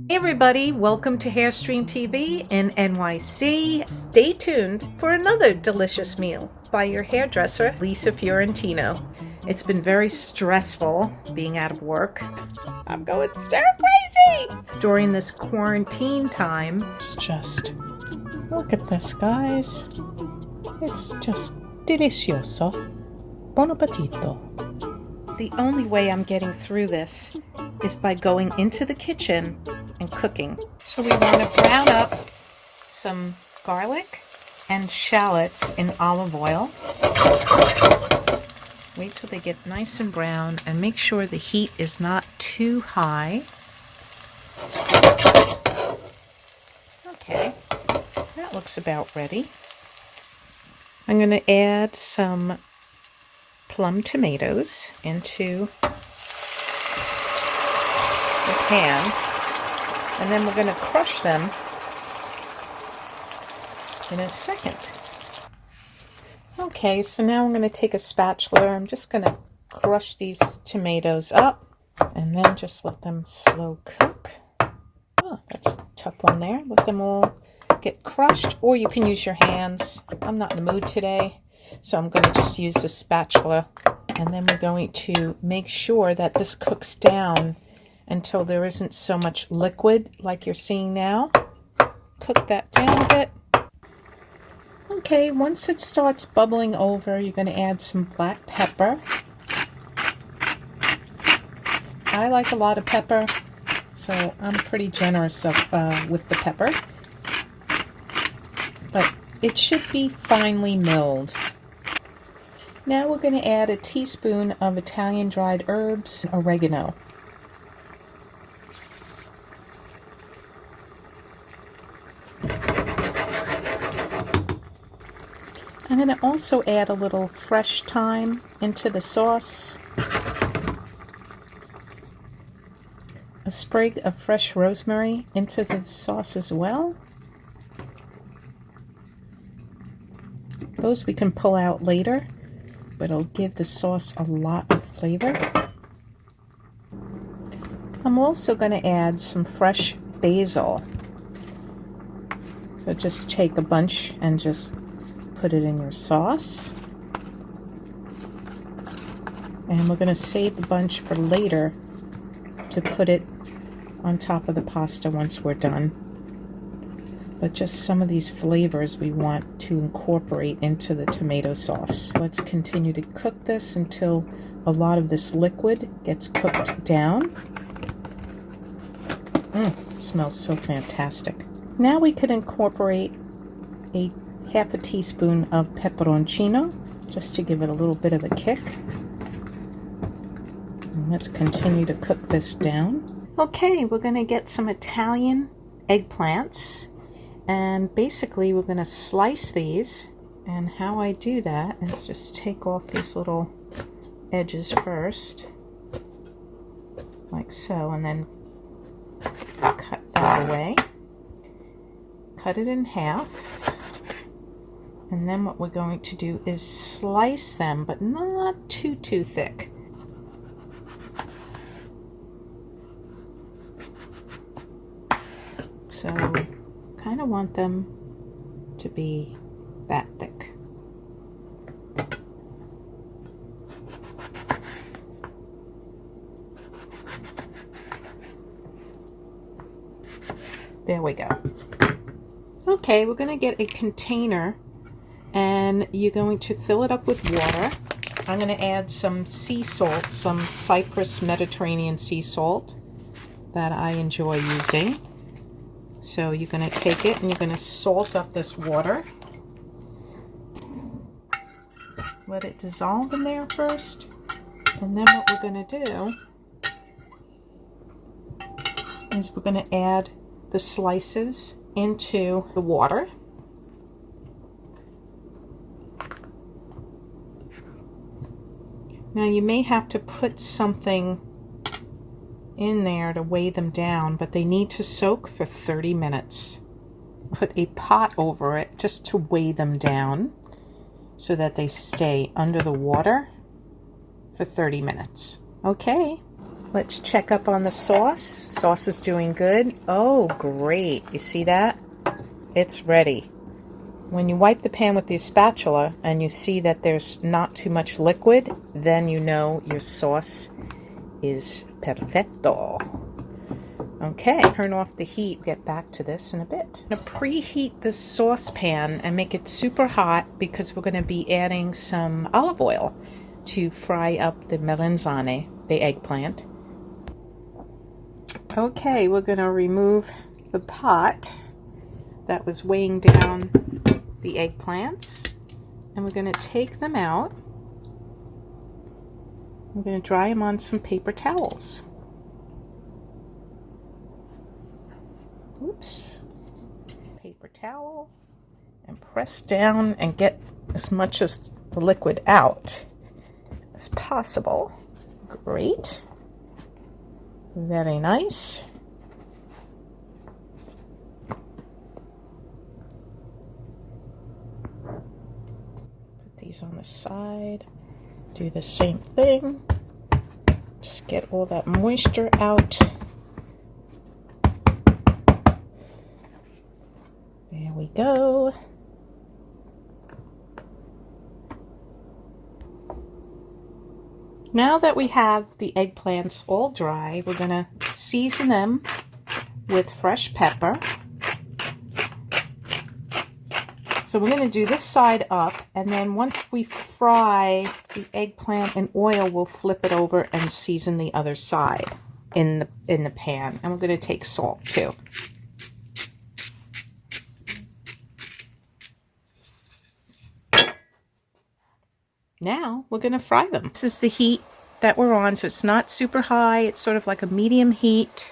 Hey everybody, welcome to Hairstreamtv in NYC. Stay tuned for another delicious meal by your hairdresser, Lisa Fiorentino. It's been very stressful being out of work. I'm going stir crazy during this quarantine time. Just look at this, guys. It's just delicioso. Buon appetito. The only way I'm getting through this is by going into the kitchen and cooking. So we want to brown up some garlic and shallots in olive oil. Wait till they get nice and brown and make sure the heat is not too high. Okay, that looks about ready. I'm going to add some plum tomatoes into the pan, and then we're going to crush them in a second. Okay, so now I'm going to take a spatula. I'm just going to crush these tomatoes up and then just let them slow cook. Oh, that's a tough one there. Let them all get crushed, or you can use your hands. I'm not in the mood today, so I'm going to just use the spatula. And then we're going to make sure that this cooks down until there isn't so much liquid like you're seeing now. Cook that down a bit. Okay, once it starts bubbling over, you're going to add some black pepper. I like a lot of pepper, so I'm pretty generous with the pepper. But it should be finely milled. Now we're going to add a teaspoon of Italian dried herbs, oregano. I'm going to also add a little fresh thyme into the sauce, a sprig of fresh rosemary into the sauce as well. Those we can pull out later, but it'll give the sauce a lot of flavor. I'm also going to add some fresh basil. So just take a bunch and just put it in your sauce. And we're going to save a bunch for later to put it on top of the pasta once we're done. But just some of these flavors we want to incorporate into the tomato sauce. Let's continue to cook this until a lot of this liquid gets cooked down. It smells so fantastic. Now we could incorporate a half a teaspoon of peperoncino, just to give it a little bit of a kick. And let's continue to cook this down. Okay, we're going to get some Italian eggplants, and basically we're going to slice these. And how I do that is just take off these little edges first, like so, and then cut that away. Cut it in half. And then what we're going to do is slice them, but not too thick. So kind of want them to be that thick. There we go. Okay, we're going to get a container, and you're going to fill it up with water. I'm going to add some sea salt, some Cyprus Mediterranean sea salt that I enjoy using. So you're going to take it and you're going to salt up this water. Let it dissolve in there first. And then what we're going to do is we're going to add the slices into the water. Now you may have to put something in there to weigh them down, but they need to soak for 30 minutes. Put a pot over it just to weigh them down so that they stay under the water for 30 minutes. Okay, Let's check up on the sauce. Sauce is doing good. Oh, great. You see that? It's ready. When you wipe the pan with your spatula and you see that there's not too much liquid, then you know your sauce is perfetto. Okay, turn off the heat. Get back to this in a bit. I'm going to preheat the saucepan and make it super hot because we're going to be adding some olive oil to fry up the melanzane, the eggplant. Okay, we're going to remove the pot that was weighing down the eggplants, and we're going to take them out. We're going to dry them on some paper towels. Oops. Paper towel, and press down and get as much as the liquid out as possible. Great. Very nice. Put these on the side. Do the same thing. Just get all that moisture out. There we go. Now that we have the eggplants all dry, we're going to season them with fresh pepper. So we're going to do this side up, and then once we fry the eggplant in oil, we'll flip it over and season the other side in the pan. And we're going to take salt too. Now we're going to fry them. This is the heat that we're on, so it's not super high. It's sort of like a medium heat.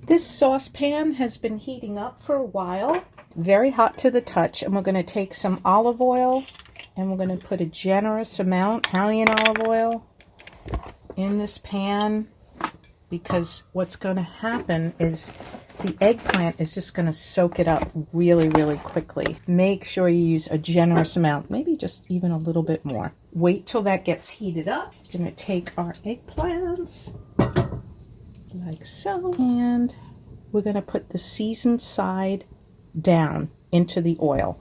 This saucepan has been heating up for a while. Very hot to the touch. And we're going to take some olive oil, and we're going to put a generous amount, Italian olive oil, in this pan, because what's going to happen is the eggplant is just going to soak it up really, really quickly. Make sure you use a generous amount, maybe just even a little bit more. Wait till that gets heated up. We're going to take our eggplants like so, and we're going to put the seasoned side down into the oil.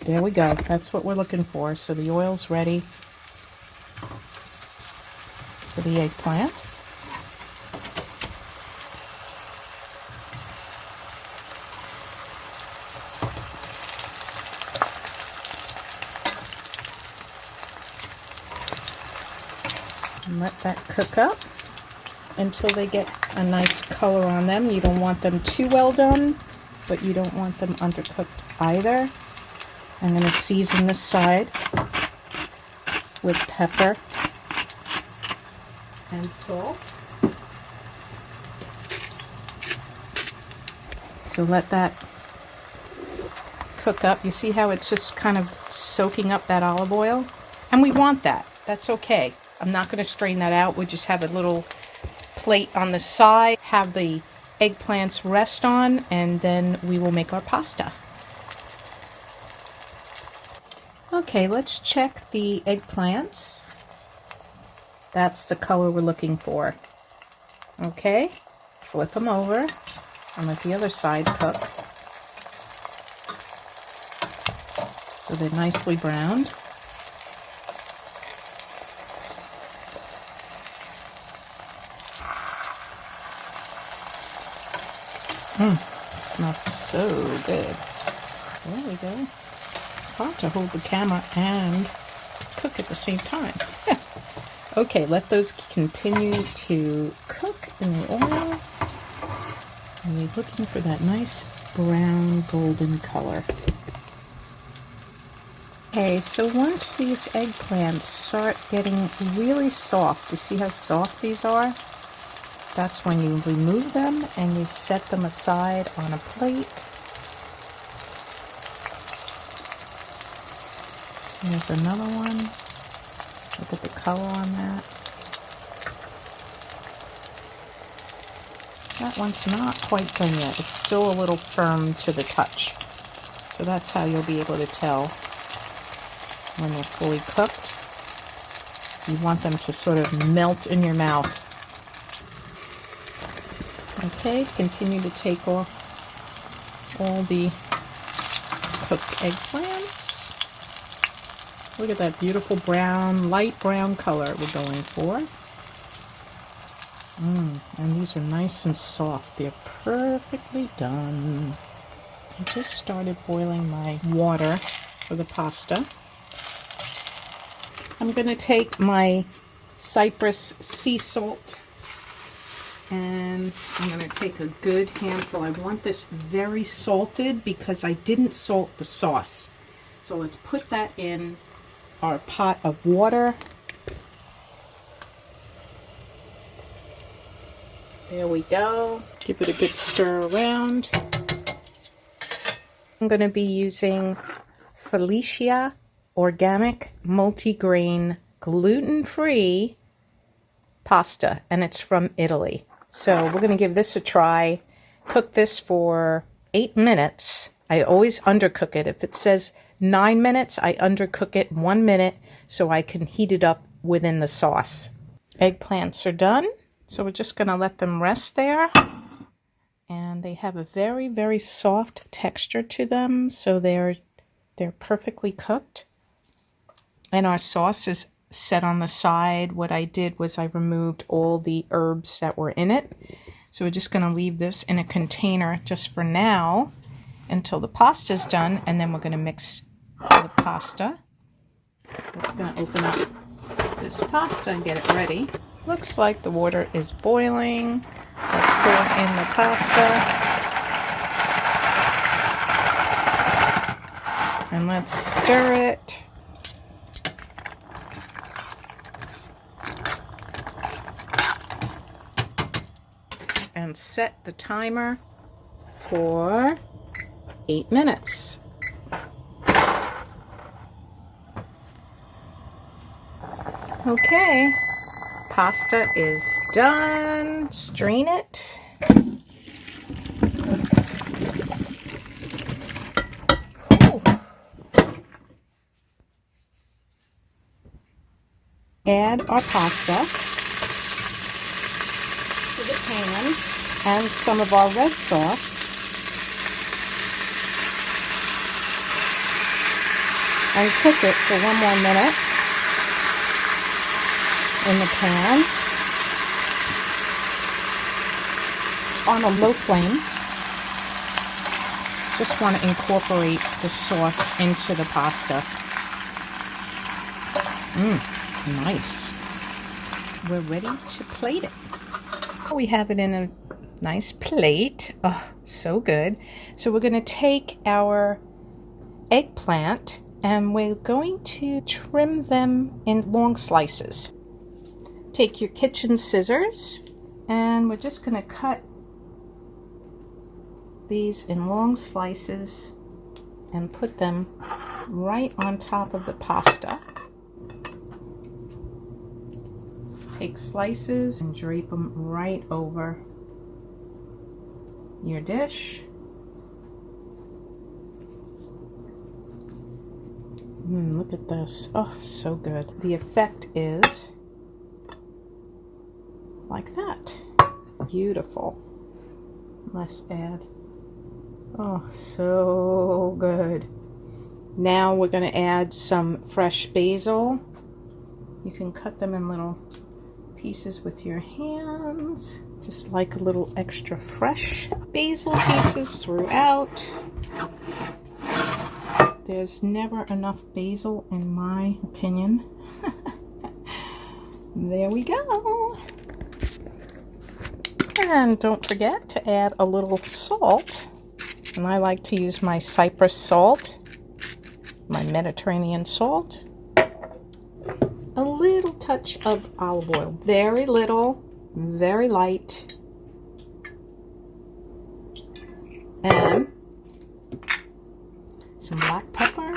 There we go. That's what we're looking for. So the oil's ready for the eggplant. And let that cook up until they get a nice color on them. You don't want them too well done, but you don't want them undercooked either. I'm going to season this side with pepper and salt. So let that cook up. You see how it's just kind of soaking up that olive oil? And we want that. That's okay. I'm not going to strain that out. We'll just have a little plate on the side, have the eggplants rest on, and then we will make our pasta. Okay, let's check the eggplants. That's the color we're looking for. Okay, flip them over and let the other side cook. So they're nicely browned. It smells so good. There we go. It's hard to hold the camera and cook at the same time. Okay, let those continue to cook in the oil. And we're looking for that nice brown golden color. Okay, so once these eggplants start getting really soft, you see how soft these are? That's when you remove them and you set them aside on a plate. Here's another one. Look at the color on that. That one's not quite done yet. It's still a little firm to the touch. So that's how you'll be able to tell when they're fully cooked. You want them to sort of melt in your mouth. Okay, continue to take off all the cooked eggplants. Look at that beautiful brown, light brown color we're going for. And these are nice and soft. They're perfectly done. I just started boiling my water for the pasta. I'm going to take my Cyprus sea salt and I'm going to take a good handful. I want this very salted because I didn't salt the sauce. So let's put that in our pot of water. There we go. Give it a good stir around. I'm going to be using Felicia organic multigrain gluten-free pasta, and it's from Italy. So we're going to give this a try. Cook this for 8 minutes. I always undercook it. If it says 9 minutes, I undercook it 1 minute so I can heat it up within the sauce. Eggplants are done, so we're just going to let them rest there. And they have a very, very soft texture to them, so they're perfectly cooked. And our sauce is set on the side. What I did was I removed all the herbs that were in it. So we're just going to leave this in a container just for now until the pasta's done, and then we're going to mix the pasta. We're going to open up this pasta and get it ready. Looks like the water is boiling. Let's pour in the pasta. And let's stir it. And set the timer for 8 minutes. Okay, pasta is done. Strain it. Ooh. Add our pasta to the pan and some of our red sauce. And cook it for 1 more minute in the pan on a low flame. Just want to incorporate the sauce into the pasta. Nice. We're ready to plate it. We have it in a nice plate. Oh, so good. So we're going to take our eggplant and we're going to trim them in long slices. Take your kitchen scissors and we're just going to cut these in long slices and put them right on top of the pasta. Take slices and drape them right over your dish. Look at this. Oh, so good. The effect is like that. Beautiful. Let's add. Oh, so good. Now we're going to add some fresh basil. You can cut them in little pieces with your hands, just like a little extra fresh basil pieces throughout. There's never enough basil in my opinion. There we go. And don't forget to add a little salt. And I like to use my Cyprus salt, my Mediterranean salt. A little touch of olive oil. Very little, very light. And some black pepper.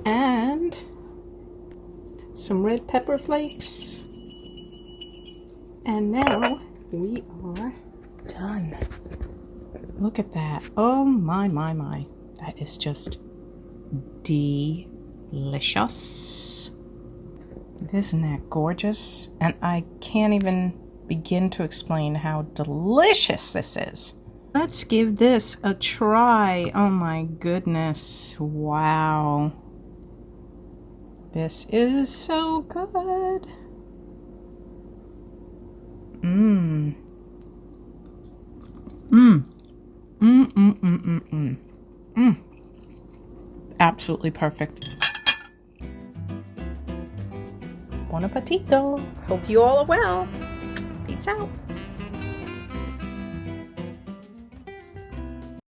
And some red pepper flakes. And now we are done. Look at that. Oh my, my, my. That is just delicious. Isn't that gorgeous? And I can't even begin to explain how delicious this is. Let's give this a try. Oh my goodness. Wow. This is so good. Mmm. Mmm. Mmm, mmm, mmm, mmm, mmm. Mmm. Absolutely perfect. Buon appetito. Hope you all are well. Peace out.